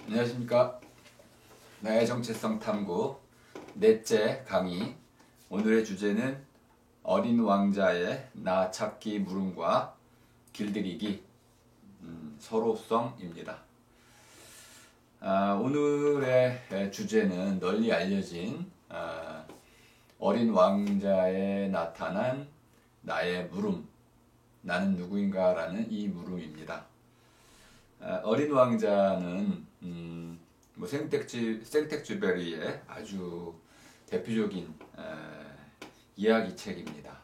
안녕하십니까. 나의 정체성 탐구 넷째 강의. 오늘의 주제는 어린 왕자의 나 찾기 물음과 길들이기 서로성입니다. 오늘의 주제는 널리 알려진 어린 왕자에 나타난 나의 물음, 나는 누구인가 라는 이 물음입니다. 어린 왕자는 생텍쥐베리의 아주 대표적인 이야기책입니다.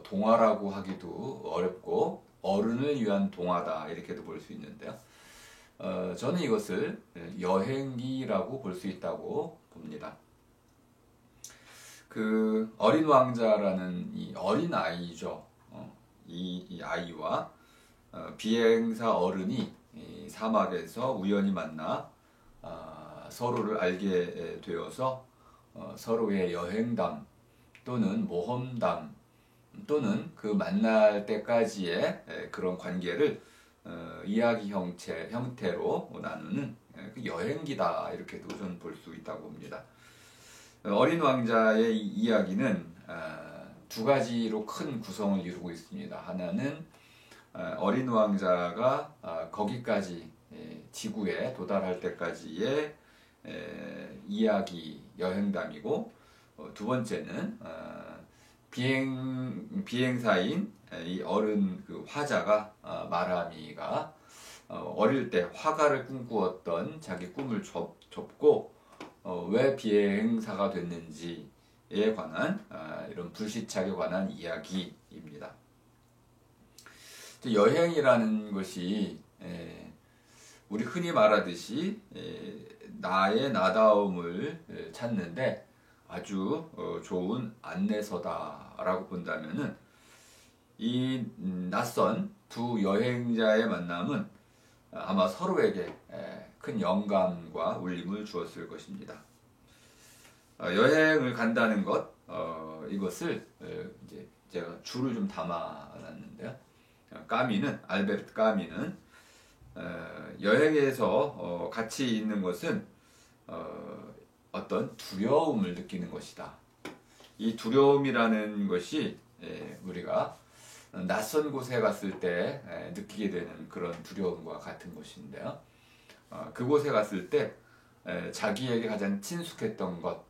동화라고 하기도 어렵고 어른을 위한 동화다 이렇게도 볼 수 있는데요. 저는 이것을 여행기라고 볼 수 있다고 봅니다. 그 어린 왕자라는 이 어린 아이죠. 이 아이와 비행사 어른이 이 사막에서 우연히 만나 서로를 알게 되어서 서로의 여행담 또는 모험담 또는 그 만날 때까지의 그런 관계를 이야기 형태로 나누는 그 여행기다 이렇게도 저는 볼 수 있다고 봅니다. 어린 왕자의 이야기는 두 가지로 큰 구성을 이루고 있습니다. 하나는 어린 왕자가 거기까지 지구에 도달할 때까지의 이야기 여행담이고, 두 번째는 비행사인 이 어른 그 화자가 마라미가 어릴 때 화가를 꿈꾸었던 자기 꿈을 접고 왜 비행사가 됐는지에 관한 이런 불시착에 관한 이야기입니다. 여행이라는 것이 우리 흔히 말하듯이 나의 나다움을 찾는데 아주 좋은 안내서다라고 본다면은 이 낯선 두 여행자의 만남은 아마 서로에게 큰 영감과 울림을 주었을 것입니다. 여행을 간다는 것, 이것을 이제 제가 줄을 좀 담아놨는데요. 알베르트 까미는 여행에서 같이 있는 것은 어떤 두려움을 느끼는 것이다. 이 두려움이라는 것이 우리가 낯선 곳에 갔을 때 느끼게 되는 그런 두려움과 같은 것인데요. 그곳에 갔을 때 자기에게 가장 친숙했던 것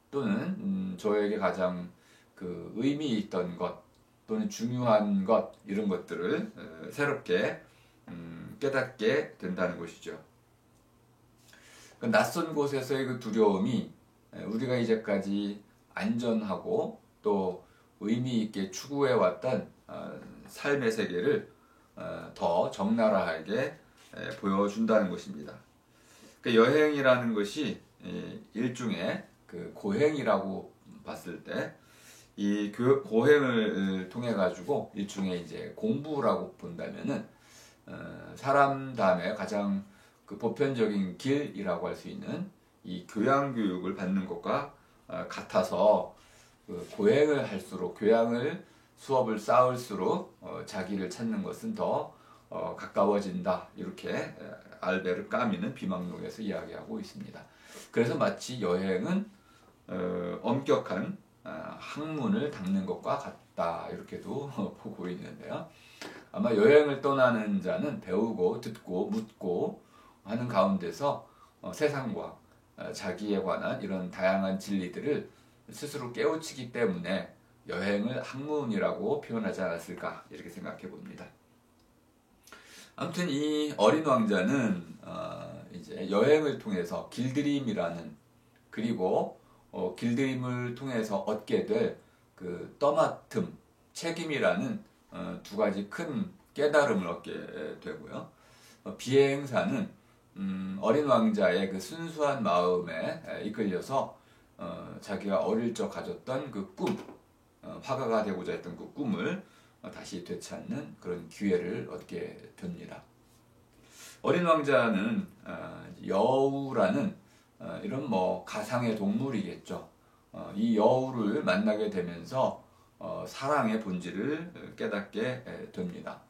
또는 저에게 가장 그 의미 있던 것 또는 중요한 것 이런 것들을 새롭게 깨닫게 된다는 것이죠. 그 낯선 곳에서의 그 두려움이 우리가 이제까지 안전하고 또 의미 있게 추구해왔던 삶의 세계를 더 적나라하게 보여준다는 것입니다. 그 여행이라는 것이 일종의 그 고행이라고 봤을 때 이 고행을 통해 가지고 일종의 이제 공부라고 본다면은 사람담의 가장 그 보편적인 길이라고 할 수 있는 이 교양 교육을 받는 것과 같아서 그 고행을 할수록 수업을 쌓을수록 자기를 찾는 것은 더 가까워진다 이렇게 알베르 까미는 비망록에서 이야기하고 있습니다. 그래서 마치 여행은 엄격한 학문을 닦는 것과 같다 이렇게도 보고 있는데요. 아마 여행을 떠나는 자는 배우고 듣고 묻고 하는 가운데서 세상과 자기에 관한 이런 다양한 진리들을 스스로 깨우치기 때문에 여행을 학문이라고 표현하지 않았을까 이렇게 생각해 봅니다. 아무튼 이 어린 왕자는 이제 여행을 통해서 길들임이라는 그리고 길들임을 통해서 얻게 될 그 떠맡음, 책임이라는 두 가지 큰 깨달음을 얻게 되고요. 비행사는 어린 왕자의 그 순수한 마음에 이끌려서 자기가 어릴 적 가졌던 그 꿈, 화가가 되고자 했던 그 꿈을 다시 되찾는 그런 기회를 얻게 됩니다. 어린 왕자는 여우라는 이런 가상의 동물이겠죠. 이 여우를 만나게 되면서 사랑의 본질을 깨닫게 됩니다.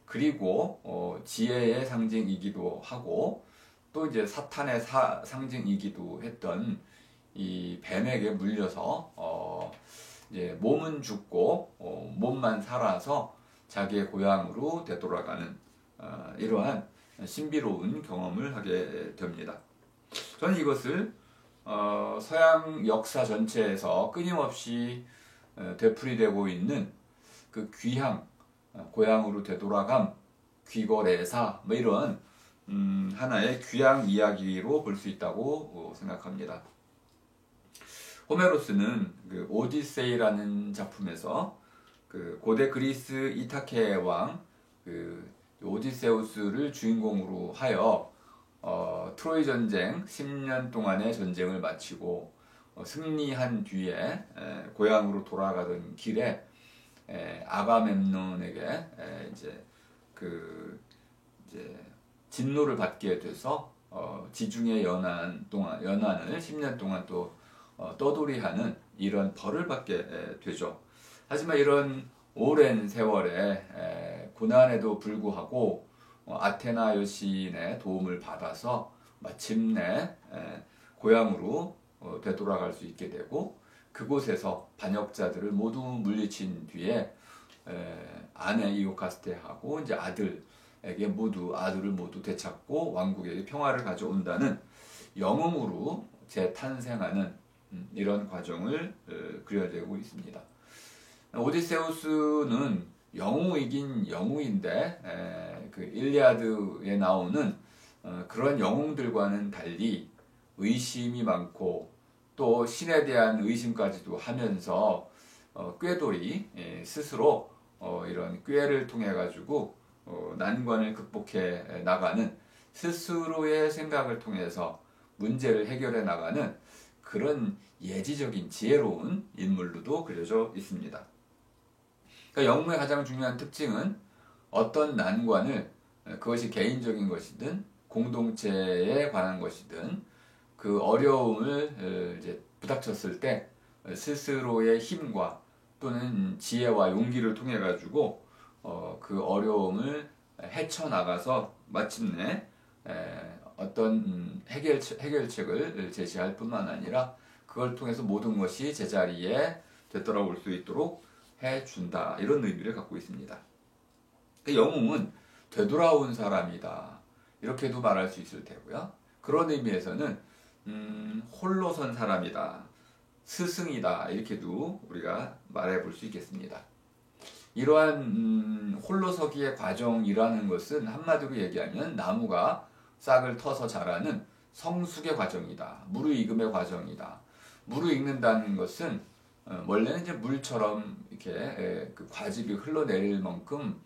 그리고 지혜의 상징이기도 하고 또 이제 사탄의 상징이기도 했던 이 뱀에게 물려서 이제 몸은 죽고 몸만 살아서 자기의 고향으로 되돌아가는 이러한 신비로운 경험을 하게 됩니다. 저는 이것을 서양 역사 전체에서 끊임없이 되풀이되고 있는 그 귀향, 고향으로 되돌아감, 귀거래사 뭐 이런 하나의 귀향 이야기로 볼 수 있다고 생각합니다. 호메로스는 그 오디세이라는 작품에서 그 고대 그리스 이타케 왕 그 오디세우스를 주인공으로 하여 트로이 전쟁 10년 동안의 전쟁을 마치고 승리한 뒤에 고향으로 돌아가던 길에 아가멤논에게 이제 진노를 받게 돼서 지중해 연안을 10년 동안 또 떠돌이하는 이런 벌을 받게 되죠. 하지만 이런 오랜 세월의 고난에도 불구하고 아테나 여신의 도움을 받아서 마침내 고향으로 되돌아갈 수 있게 되고, 그곳에서 반역자들을 모두 물리친 뒤에 아내 이오카스테하고 이제 아들을 모두 되찾고 왕국에게 평화를 가져온다는 영웅으로 재탄생하는 이런 과정을 그려내고 있습니다. 오디세우스는 영웅이긴 영웅인데 그 일리아드에 나오는 그런 영웅들과는 달리 의심이 많고 또 신에 대한 의심까지도 하면서 꾀돌이 스스로 이런 꾀를 통해 가지고 난관을 극복해 나가는, 스스로의 생각을 통해서 문제를 해결해 나가는 그런 예지적인 지혜로운 인물로도 그려져 있습니다. 그러니까 영웅의 가장 중요한 특징은 어떤 난관을, 그것이 개인적인 것이든 공동체에 관한 것이든 그 어려움을 이제 부닥쳤을 때 스스로의 힘과 또는 지혜와 용기를 통해 가지고 그 어려움을 헤쳐나가서 마침내 어떤 해결책을 제시할 뿐만 아니라 그걸 통해서 모든 것이 제자리에 되돌아올 수 있도록 해준다, 이런 의미를 갖고 있습니다. 그 영웅은 되돌아온 사람이다, 이렇게도 말할 수 있을 테고요. 그런 의미에서는 홀로 선 사람이다, 스승이다, 이렇게도 우리가 말해 볼 수 있겠습니다. 이러한 홀로서기의 과정이라는 것은 한마디로 얘기하면 나무가 싹을 터서 자라는 성숙의 과정이다, 무르익음의 과정이다. 무르익는다는 것은 원래는 이제 물처럼 이렇게 그 과즙이 흘러내릴 만큼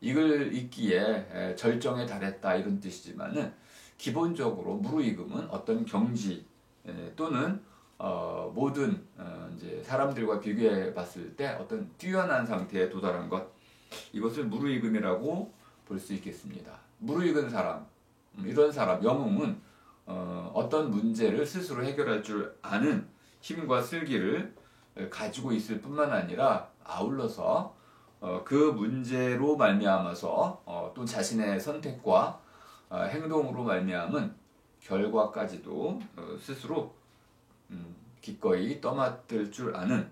이걸 익기에 절정에 달했다, 이런 뜻이지만은 기본적으로 무르익음은 어떤 경지 또는 모든 이제 사람들과 비교해 봤을 때 어떤 뛰어난 상태에 도달한 것, 이것을 무르익음이라고 볼 수 있겠습니다. 무르익은 사람, 이런 사람, 영웅은 어떤 문제를 스스로 해결할 줄 아는 힘과 슬기를 가지고 있을 뿐만 아니라 아울러서 그 문제로 말미암아서 또 자신의 선택과 행동으로 말미암은 결과까지도 스스로 기꺼이 떠맡을 줄 아는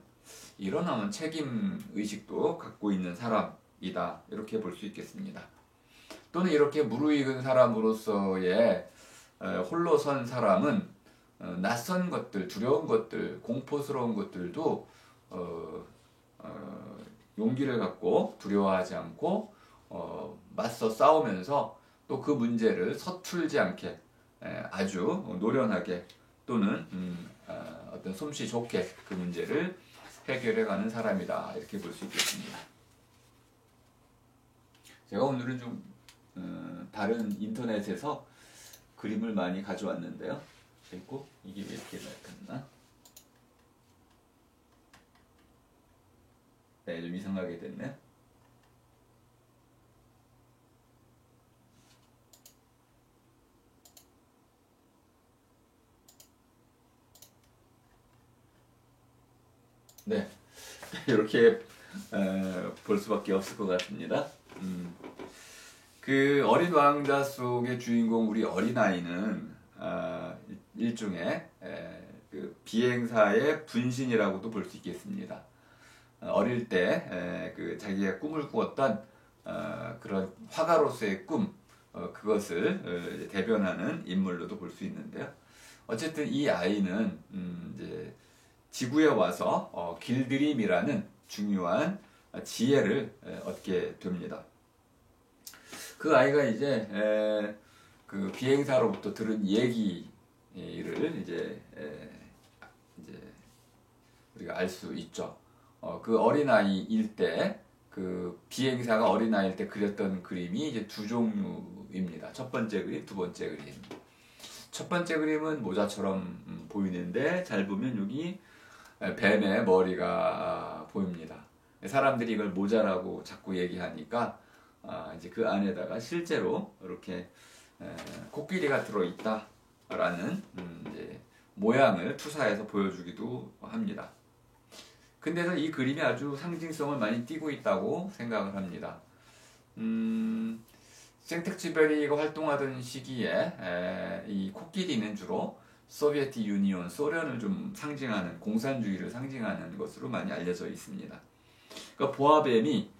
이런 책임 의식도 갖고 있는 사람이다, 이렇게 볼 수 있겠습니다. 또는 이렇게 무르익은 사람으로서의 홀로 선 사람은 낯선 것들, 두려운 것들, 공포스러운 것들도 용기를 갖고 두려워하지 않고 맞서 싸우면서 또 그 문제를 서툴지 않게 아주 노련하게 또는 어떤 솜씨 좋게 그 문제를 해결해가는 사람이다, 이렇게 볼 수 있겠습니다. 제가 오늘은 좀 다른 인터넷에서 그림을 많이 가져왔는데요. 그리고 이게 왜 이렇게 나타났나? 네, 좀 이상하게 됐네. 네, 이렇게 볼 수밖에 없을 것 같습니다. 그 어린 왕자 속의 주인공 우리 어린아이는 일종의 그 비행사의 분신이라고도 볼 수 있겠습니다. 어릴 때 그 자기가 꿈을 꾸었던 그런 화가로서의 꿈 그것을 대변하는 인물로도 볼 수 있는데요. 어쨌든 이 아이는 이제 지구에 와서 길들임이라는 중요한 지혜를 얻게 됩니다. 그 아이가 이제 그 비행사로부터 들은 얘기를 이제 우리가 알 수 있죠. 그 어린아이일 때, 그 비행사가 어린아이일 때 그렸던 그림이 이제 두 종류입니다. 첫 번째 그림, 두 번째 그림. 첫 번째 그림은 모자처럼 보이는데, 잘 보면 여기 뱀의 머리가 보입니다. 사람들이 이걸 모자라고 자꾸 얘기하니까, 이제 그 안에다가 실제로 이렇게 코끼리가 들어있다라는 이제 모양을 투사해서 보여주기도 합니다. 근데도 이 그림이 아주 상징성을 많이 띠고 있다고 생각을 합니다. 생텍쥐베리가 활동하던 시기에 이 코끼리는 주로 소비에트 유니온, 소련을 좀 상징하는, 공산주의를 상징하는 것으로 많이 알려져 있습니다. 그러니까 보아뱀이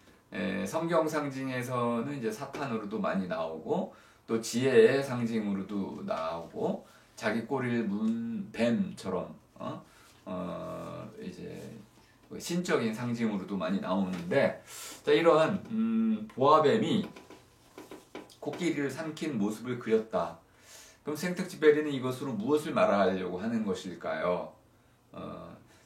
성경 상징에서는 이제 사탄으로도 많이 나오고, 또 지혜의 상징으로도 나오고, 자기 꼬리를 문 뱀처럼 이제 신적인 상징으로도 많이 나오는데, 자, 이러한 보아뱀이 코끼리를 삼킨 모습을 그렸다. 그럼 생텍쥐베리는 이것으로 무엇을 말하려고 하는 것일까요?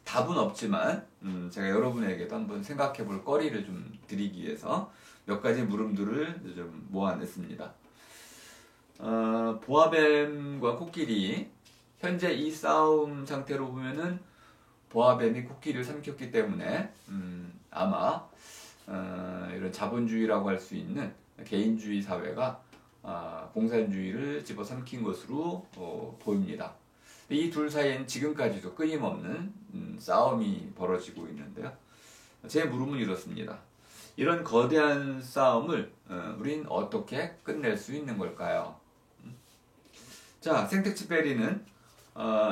답은 없지만 제가 여러분에게도 한번 생각해 볼 거리를 좀 드리기 위해서 몇 가지 물음들을 좀 모아냈습니다. 보아뱀과 코끼리, 현재 이 싸움 상태로 보면은 보아뱀이 코끼리를 삼켰기 때문에 아마 이런 자본주의라고 할 수 있는 개인주의 사회가 공산주의를 집어삼킨 것으로 보입니다. 이 둘 사이엔 지금까지도 끊임없는 싸움이 벌어지고 있는데요. 제 물음은 이렇습니다. 이런 거대한 싸움을 우린 어떻게 끝낼 수 있는 걸까요? 자, 생텍쥐베리는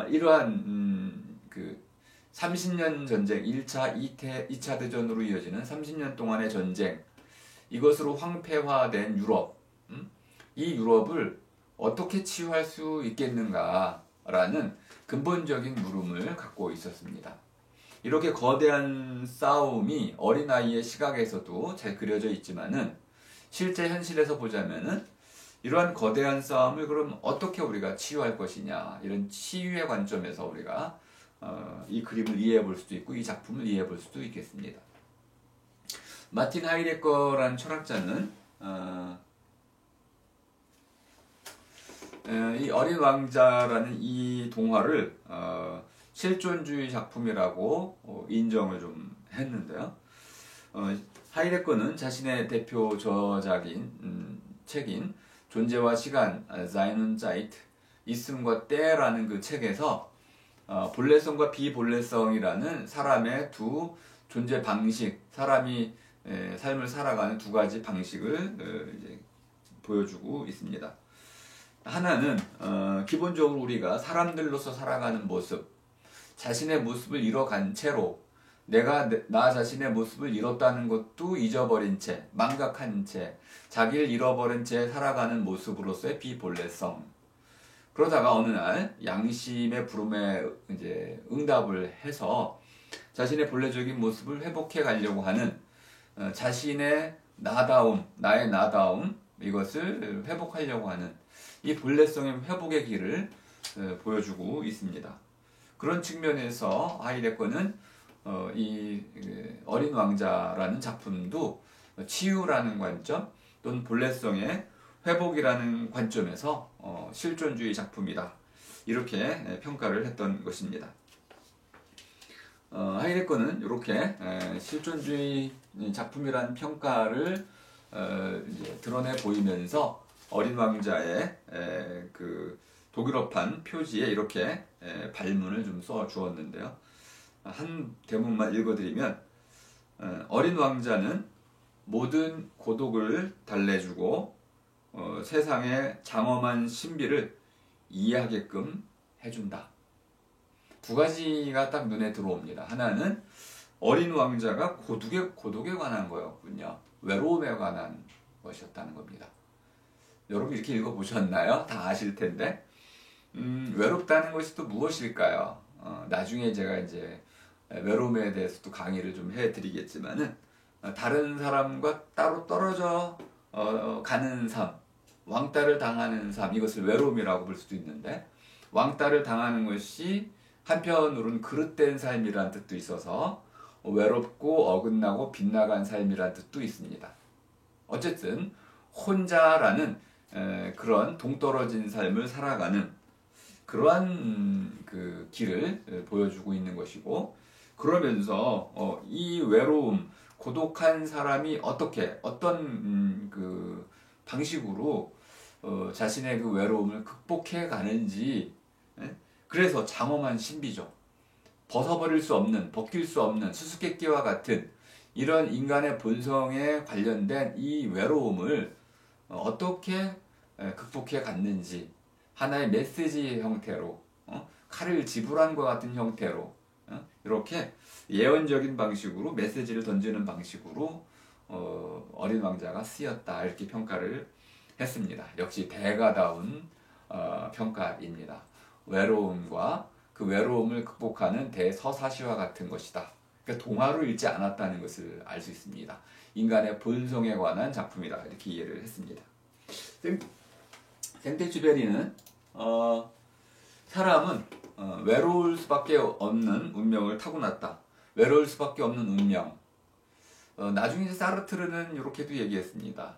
이러한 그 30년 전쟁, 1차, 2차 대전으로 이어지는 30년 동안의 전쟁, 이것으로 황폐화된 유럽, 이 유럽을 어떻게 치유할 수 있겠는가라는 근본적인 물음을 갖고 있었습니다. 이렇게 거대한 싸움이 어린아이의 시각에서도 잘 그려져 있지만은 실제 현실에서 보자면은 이러한 거대한 싸움을 그럼 어떻게 우리가 치유할 것이냐, 이런 치유의 관점에서 우리가 이 그림을 이해해 볼 수도 있고 이 작품을 이해해 볼 수도 있겠습니다. 마틴 하이데거라는 철학자는 이 어린 왕자라는 이 동화를 실존주의 작품이라고 인정을 좀 했는데요. 하이데거는 자신의 대표 저작인 책인 존재와 시간, Sein und Zeit, 있음과 때라는 그 책에서 본래성과 비본래성이라는 사람의 두 존재 방식, 사람이 삶을 살아가는 두 가지 방식을 이제 보여주고 있습니다. 하나는 기본적으로 우리가 사람들로서 살아가는 모습, 자신의 모습을 잃어간 채로 내가 나 자신의 모습을 잃었다는 것도 잊어버린 채, 망각한 채, 자기를 잃어버린 채 살아가는 모습으로서의 비본래성. 그러다가 어느 날 양심의 부름에 이제 응답을 해서 자신의 본래적인 모습을 회복해 가려고 하는 자신의 나다움, 나의 나다움, 이것을 회복하려고 하는 이 본래성의 회복의 길을 보여주고 있습니다. 그런 측면에서 하이데거는 이 어린 왕자라는 작품도 치유라는 관점 또는 본래성의 회복이라는 관점에서 실존주의 작품이다, 이렇게 평가를 했던 것입니다. 하이데거는 이렇게 실존주의 작품이라는 평가를 이제 드러내 보이면서 어린 왕자의 그 독일어판 표지에 이렇게 발문을 좀 써 주었는데요. 한 대목만 읽어드리면, 어린 왕자는 모든 고독을 달래주고 세상의 장엄한 신비를 이해하게끔 해준다. 두 가지가 딱 눈에 들어옵니다. 하나는 어린 왕자가 고독에 관한 거였군요. 외로움에 관한 것이었다는 겁니다. 여러분 이렇게 읽어보셨나요? 다 아실 텐데. 외롭다는 것이 또 무엇일까요? 나중에 제가 이제 외로움에 대해서도 강의를 좀 해드리겠지만은 다른 사람과 따로 떨어져 가는 삶, 왕따를 당하는 삶, 이것을 외로움이라고 볼 수도 있는데, 왕따를 당하는 것이 한편으로는 그릇된 삶이라는 뜻도 있어서 외롭고 어긋나고 빗나간 삶이라는 뜻도 있습니다. 어쨌든 혼자라는 그런 동떨어진 삶을 살아가는 그러한 그 길을 보여주고 있는 것이고, 그러면서 이 외로움, 고독한 사람이 어떤 그 방식으로 자신의 그 외로움을 극복해 가는지, 그래서 장엄한 신비죠. 벗어버릴 수 없는, 벗길 수 없는 수수께끼와 같은 이런 인간의 본성에 관련된 이 외로움을 어떻게 극복해 갔는지, 하나의 메시지 형태로, 칼을 지불한 것 같은 형태로, 이렇게 예언적인 방식으로 메시지를 던지는 방식으로 어린 왕자가 쓰였다, 이렇게 평가를 했습니다. 역시 대가다운 평가입니다. 외로움과 그 외로움을 극복하는 대서사시와 같은 것이다. 그러니까 동화로 읽지 않았다는 것을 알 수 있습니다. 인간의 본성에 관한 작품이다, 이렇게 이해를 했습니다. 생텍쥐페리는 사람은 외로울 수밖에 없는 운명을 타고났다. 외로울 수밖에 없는 운명. 나중에 사르트르는 이렇게도 얘기했습니다.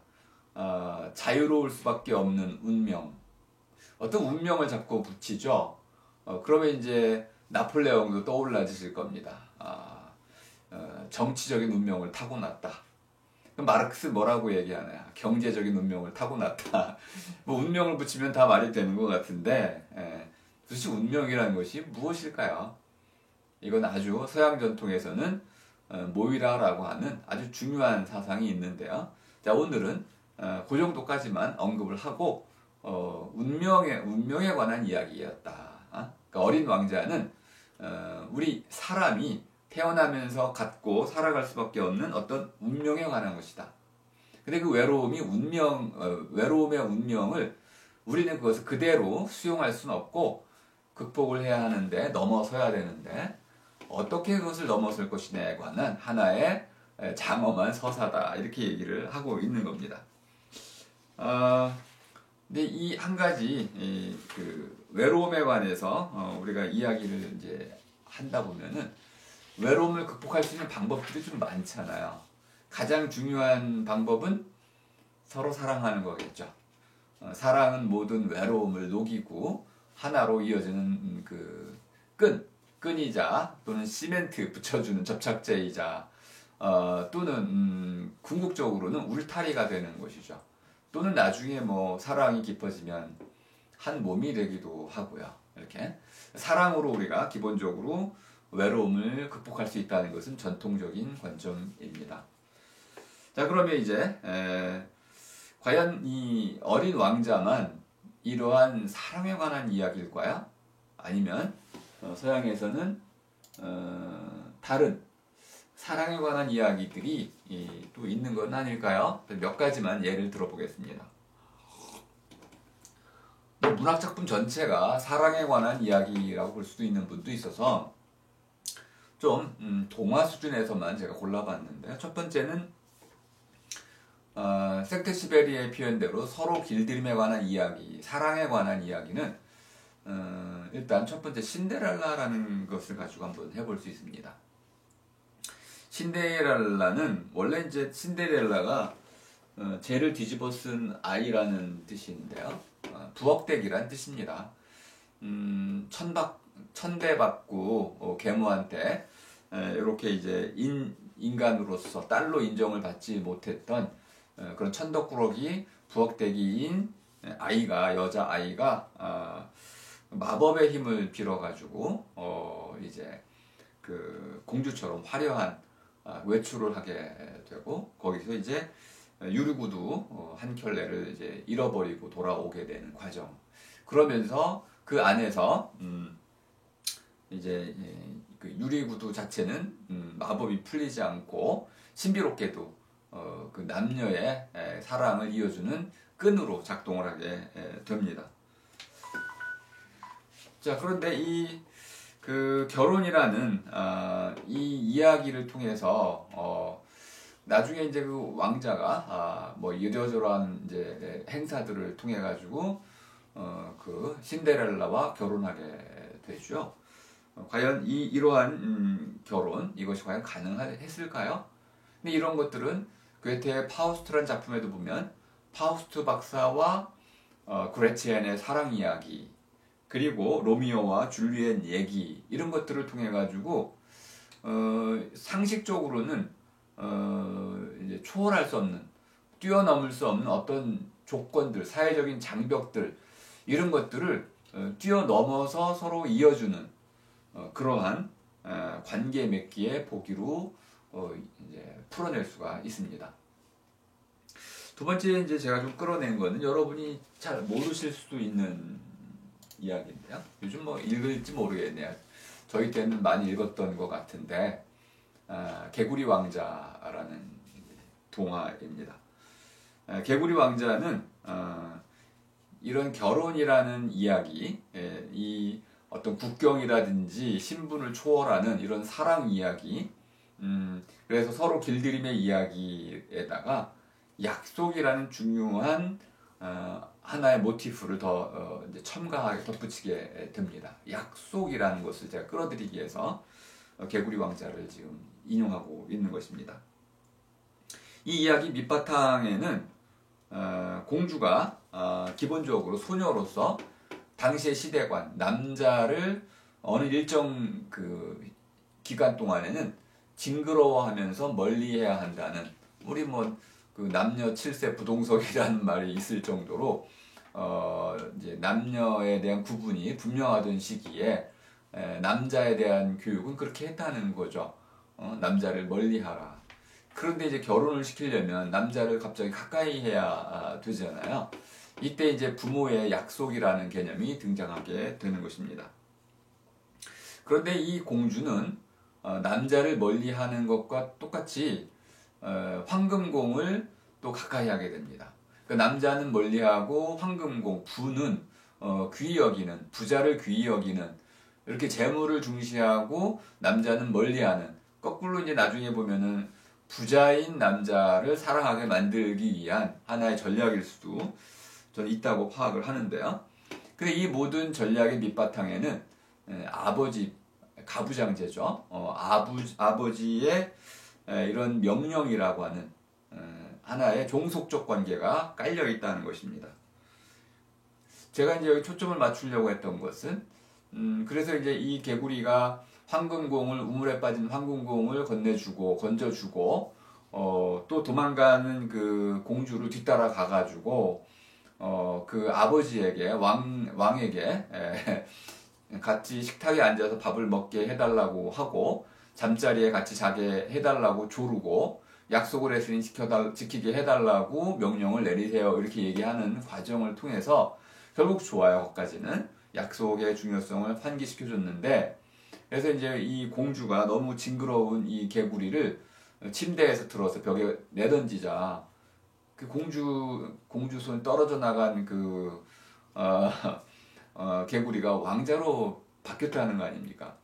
자유로울 수밖에 없는 운명. 어떤 운명을 자꾸 붙이죠. 그러면 이제 나폴레옹도 떠올라지실 겁니다. 정치적인 운명을 타고났다. 그럼 마르크스 뭐라고 얘기하냐? 경제적인 운명을 타고났다. 뭐 운명을 붙이면 다 말이 되는 것 같은데, 도대체 운명이라는 것이 무엇일까요? 이건 아주 서양 전통에서는 모이라라고 하는 아주 중요한 사상이 있는데요. 자, 오늘은 그 정도까지만 언급을 하고 운명에 관한 이야기였다. 그러니까 어린 왕자는 우리 사람이 태어나면서 갖고 살아갈 수밖에 없는 어떤 운명에 관한 것이다. 근데 그 외로움의 운명을 우리는 그것을 그대로 수용할 수는 없고 극복을 해야 하는데, 넘어서야 되는데, 어떻게 그것을 넘어설 것이냐에 관한 하나의 장엄한 서사다, 이렇게 얘기를 하고 있는 겁니다. 근데 이 한 가지 그 외로움에 관해서 우리가 이야기를 이제 한다 보면은, 외로움을 극복할 수 있는 방법들이 좀 많잖아요. 가장 중요한 방법은 서로 사랑하는 거겠죠. 사랑은 모든 외로움을 녹이고 하나로 이어지는 그 끈이자, 또는 시멘트 붙여주는 접착제이자, 또는 궁극적으로는 울타리가 되는 것이죠. 또는 나중에 뭐 사랑이 깊어지면 한 몸이 되기도 하고요. 이렇게 사랑으로 우리가 기본적으로 외로움을 극복할 수 있다는 것은 전통적인 관점입니다. 자, 그러면 이제 과연 이 어린 왕자만 이러한 사랑에 관한 이야기일까요? 아니면 서양에서는 다른 사랑에 관한 이야기들이 또 있는 건 아닐까요? 몇 가지만 예를 들어보겠습니다. 문학작품 전체가 사랑에 관한 이야기라고 볼 수도 있는 분도 있어서 좀 동화 수준에서만 제가 골라봤는데요. 첫 번째는 생텍쥐페리의 표현대로 서로 길들임에 관한 이야기, 사랑에 관한 이야기는 일단 첫 번째 신데렐라라는 것을 가지고 한번 해볼 수 있습니다. 신데렐라는 원래 이제 신데렐라가 죄를 뒤집어 쓴 아이라는 뜻인데요. 부엌대기란 뜻입니다. 천대받고 계모한테 이렇게 이제 인간으로서 딸로 인정을 받지 못했던 그런 천덕꾸러기 부엌대기인 여자 아이가 마법의 힘을 빌어가지고 이제 그 공주처럼 화려한 외출을 하게 되고, 거기서 이제 유리구두 한 켤레를 이제 잃어버리고 돌아오게 되는 과정. 그러면서 그 안에서 이제 그 유리구두 자체는 마법이 풀리지 않고 신비롭게도 그 남녀의 사랑을 이어주는 끈으로 작동을 하게 됩니다. 자, 그런데 이 그 결혼이라는 이 이야기를 통해서 나중에 이제 그 왕자가 뭐 이러저러한 이제 행사들을 통해 가지고 그 신데렐라와 결혼하게 되죠. 과연 이러한 결혼 이것이 과연 가능했을까요? 근데 이런 것들은 괴테의 파우스트라는 작품에도 보면 파우스트 박사와 그레첸의 사랑 이야기 그리고 로미오와 줄리엣 얘기 이런 것들을 통해 가지고 상식적으로는 이제 초월할 수 없는 뛰어넘을 수 없는 어떤 조건들 사회적인 장벽들 이런 것들을 뛰어넘어서 서로 이어주는 그러한 관계 맺기의 보기로 이제 풀어낼 수가 있습니다. 두 번째 이제 제가 좀 끌어낸 거는 여러분이 잘 모르실 수도 있는 이야기인데요. 요즘 뭐 읽을지 모르겠네요. 저희 때는 많이 읽었던 것 같은데 개구리 왕자라는 동화입니다. 개구리 왕자는 이런 결혼이라는 이야기, 이 어떤 국경이라든지 신분을 초월하는 이런 사랑 이야기, 그래서 서로 길들임의 이야기에다가 약속이라는 중요한 하나의 모티프를 더 이제 첨가하게 덧붙이게 됩니다. 약속이라는 것을 제가 끌어들이기 위해서 개구리 왕자를 지금 인용하고 있는 것입니다. 이 이야기 밑바탕에는 공주가 기본적으로 소녀로서 당시의 시대관 남자를 어느 일정 그 기간 동안에는 징그러워하면서 멀리해야 한다는 우리 뭐 그 남녀 7세 부동석이라는 말이 있을 정도로 이제 남녀에 대한 구분이 분명하던 시기에 남자에 대한 교육은 그렇게 했다는 거죠. 남자를 멀리하라. 그런데 이제 결혼을 시키려면 남자를 갑자기 가까이 해야 되잖아요. 이때 이제 부모의 약속이라는 개념이 등장하게 되는 것입니다. 그런데 이 공주는 남자를 멀리하는 것과 똑같이 황금공을 또 가까이 하게 됩니다. 그 남자는 멀리하고 황금공, 부는 귀히 여기는, 부자를 귀히 여기는 이렇게 재물을 중시하고 남자는 멀리하는 거꾸로 이제 나중에 보면은 부자인 남자를 사랑하게 만들기 위한 하나의 전략일 수도 저는 있다고 파악을 하는데요. 근데 이 모든 전략의 밑바탕에는 아버지, 가부장제죠. 아버지의 이런 명령이라고 하는 하나의 종속적 관계가 깔려 있다는 것입니다. 제가 이제 여기 초점을 맞추려고 했던 것은 그래서 이제 이 개구리가 황금공을 우물에 빠진 황금공을 건져주고 또 도망가는 그 공주를 뒤따라 가가지고 그 아버지에게 왕에게 같이 식탁에 앉아서 밥을 먹게 해달라고 하고 잠자리에 같이 자게 해달라고 조르고 약속을 했으니 지키게 해달라고 명령을 내리세요 이렇게 얘기하는 과정을 통해서 결국 좋아요. 거기까지는 약속의 중요성을 환기시켜줬는데 그래서 이제 이 공주가 너무 징그러운 이 개구리를 침대에서 들어서 벽에 내던지자 그 공주 손 떨어져 나간 그 개구리가 왕자로 바뀌었다는 거 아닙니까?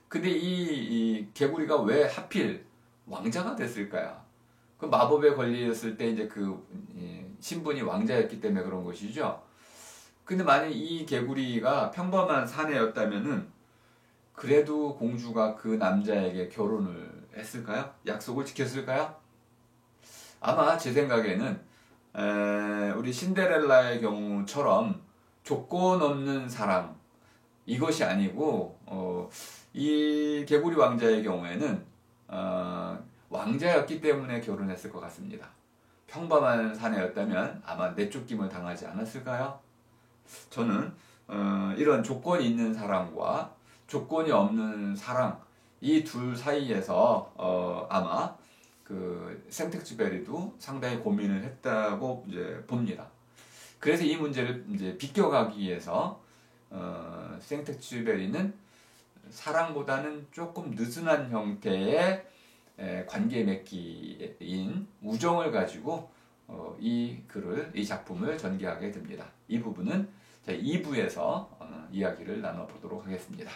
근데 이 개구리가 왜 하필 왕자가 됐을까요? 그 마법에 걸렸을 때 이제 그 신분이 왕자였기 때문에 그런 것이죠. 근데 만약 이 개구리가 평범한 사내였다면은 그래도 공주가 그 남자에게 결혼을 했을까요? 약속을 지켰을까요? 아마 제 생각에는 우리 신데렐라의 경우처럼 조건 없는 사랑 이것이 아니고 이 개구리 왕자의 경우에는 왕자였기 때문에 결혼했을 것 같습니다. 평범한 사내였다면 아마 내쫓김을 당하지 않았을까요? 저는 이런 조건이 있는 사랑과 조건이 없는 사랑 이 둘 사이에서 아마 그 생텍쥐페리도 상당히 고민을 했다고 이제 봅니다. 그래서 이 문제를 이제 비껴가기 위해서 생텍쥐페리는 사랑보다는 조금 느슨한 형태의 관계 맺기인 우정을 가지고 이 작품을 전개하게 됩니다. 이 부분은 2부에서 이야기를 나눠보도록 하겠습니다.